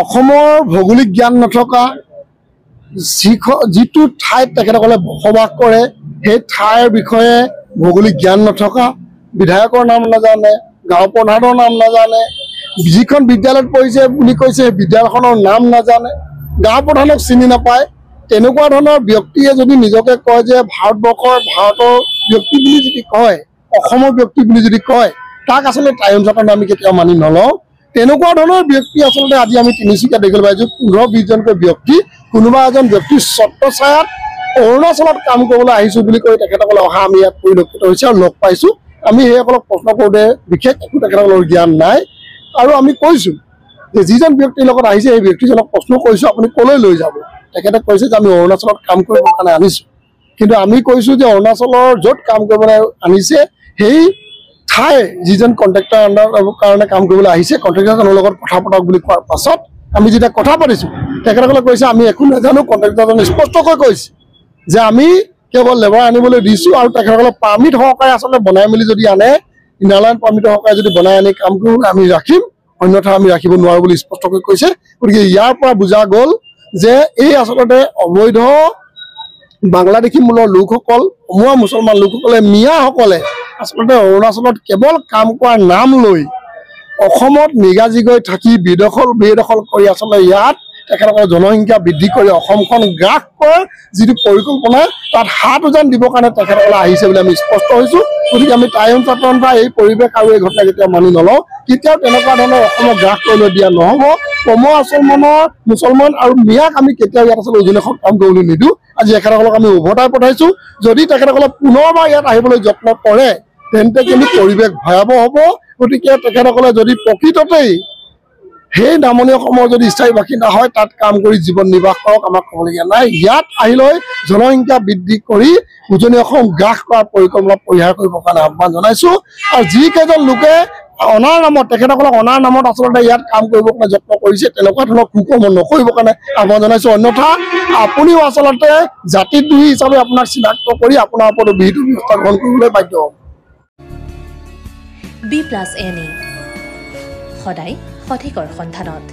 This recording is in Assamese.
অসমৰ ভৌগোলিক জ্ঞান নথকা যিটো ঠাইত তেখেতসকলে বসবাস কৰে সেই ঠাইৰ বিষয়ে ভৌগোলিক জ্ঞান নথকা, বিধায়কৰ নাম নাজানে, গাঁও প্ৰধানৰ নাম নাজানে, যিখন বিদ্যালয়ত পঢ়িছে বুলি কৈছে সেই বিদ্যালয়খনৰ নাম নাজানে, গাঁও প্ৰধানক চিনি নাপায়, তেনেকুৱা ধৰণৰ ব্যক্তিয়ে যদি নিজকে কয় যে ভাৰতৰ ব্যক্তি বুলি যদি কয়, অসমৰ ব্যক্তি বুলি যদি কয়, তাক আচলতে টাইম জাতন আমি কেতিয়াও মানি নলওঁ। তেনেকুৱা ধৰণৰ ব্যক্তি আচলতে আজি আমি তিনিচুকীয়া দেখিবলৈ পাইছোঁ 15-20 জনকৈ ব্যক্তি, কোনোবা এজন ব্যক্তিৰ ছত্ৰছায়াত অৰুণাচলত কাম কৰিবলৈ আহিছোঁ বুলি কৈ তেখেতসকলে অহা আমি ইয়াত পৰিলক্ষিত হৈছে আৰু লগ পাইছোঁ। আমি সেইসকলক প্ৰশ্ন কৰোঁতে বিশেষ একো তেখেতসকলৰ জ্ঞান নাই আৰু আমি কৈছোঁ যে যিজন ব্যক্তিৰ লগত আহিছে সেই ব্যক্তিজনক প্ৰশ্ন কৰিছোঁ আপুনি ক'লৈ লৈ যাব, তেখেতে কৈছে যে আমি অৰুণাচলত কাম কৰিবৰ কাৰণে আনিছোঁ। কিন্তু আমি কৈছোঁ যে অৰুণাচলৰ য'ত কাম কৰিবলৈ আনিছে সেই ঠাই যিজন কণ্ট্ৰেক্টৰ কাৰণে কাম কৰিবলৈ আহিছে কণ্ট্ৰেক্টৰজনৰ লগত কথা পতাক বুলি কোৱাৰ পাছত আমি যেতিয়া কথা পাতিছোঁ তেখেতসকলে কৈছে আমি একো নাজানো। কণ্ট্ৰেক্টৰজনে স্পষ্টকৈ কৈছে যে আমি কেৱল লেবাৰ আনিবলৈ দিছোঁ আৰু তেখেতসকলে পাৰ্মিট সহকাৰে আচলতে বনাই মেলি যদি আনে, ইনাৰলাইন পাৰ্মিট সহকাৰে যদি বনাই আনি কাম কৰোঁ আমি ৰাখিম, অন্যথা আমি ৰাখিব নোৱাৰোঁ বুলি স্পষ্টকৈ কৈছে। গতিকে ইয়াৰ পৰা বুজা গ'ল যে এই আচলতে অবৈধ বাংলাদেশী মূলৰ লোকসকল, অমুৱা মুছলমান লোকসকলে, মিয়াসকলে আচলতে অৰুণাচলত কেৱল কাম কৰাৰ নাম লৈ অসমত নিগাজিগৈ থাকি বেদখল কৰি আচলতে ইয়াত তেখেতসকলে জনসংখ্যা বৃদ্ধি কৰি অসমখন গ্ৰাস কৰাৰ যিটো পৰিকল্পনা তাত হাত উজান দিবৰ কাৰণে তেখেতসকলে আহিছে বুলি আমি স্পষ্ট হৈছোঁ। গতিকে আমি টাইম জাতন বা এই পৰিৱেশ আৰু এই ঘটনা কেতিয়াও মানি নলওঁ, কেতিয়াও তেনেকুৱা ধৰণৰ অসমক গ্ৰাস কৰিবলৈ দিয়া নহ'ব। মুছলমান আৰু মিয়াক আমি কেতিয়াও ইয়াত আচলতে উজনি কাম কৰিবলৈ নিদিওঁ। আজি এখেতসকলক আমি উভতাই পঠাইছোঁ। যদি তেখেতসকলে পুনৰবাৰ ইয়াত আহিবলৈ যত্ন কৰে তেন্তে কিন্তু পৰিৱেশ ভয়াৱহ হ'ব। গতিকে তেখেতসকলে যদি প্ৰকৃততেই সেই নামনি অসমৰ যদি স্থায়ী বাসিন্দা হয় তাত কাম কৰি জীৱন নিৰ্বাহ কৰক, আমাক ক'বলগীয়া নাই। ইয়াত আহিলৈ জনসংখ্যা বৃদ্ধি কৰি উজনি অসম গ্ৰাস কৰাৰ পৰিকল্পনা পৰিহাৰ কৰিবৰ কাৰণে আহ্বান জনাইছোঁ। আৰু যিকেইজন লোকে অনাৰ নামত তেখেতসকলক অনাৰ নামত আচলতে ইয়াত কাম কৰিবৰ কাৰণে যত্ন কৰিছে তেনেকুৱা ধৰণৰ কুকৰ্ম নকৰিবৰ কাৰণে আহ্বান জনাইছোঁ। অন্যথা আপুনিও আচলতে জাতিদ্ৰোহী হিচাপে আপোনাক চিনাক্ত কৰি আপোনাৰ ওপৰত বিহিত ব্যৱস্থা গ্ৰহণ কৰিবলৈ বাধ্য হ'ব। B+NE সদায় সঠিকৰ সন্ধানত।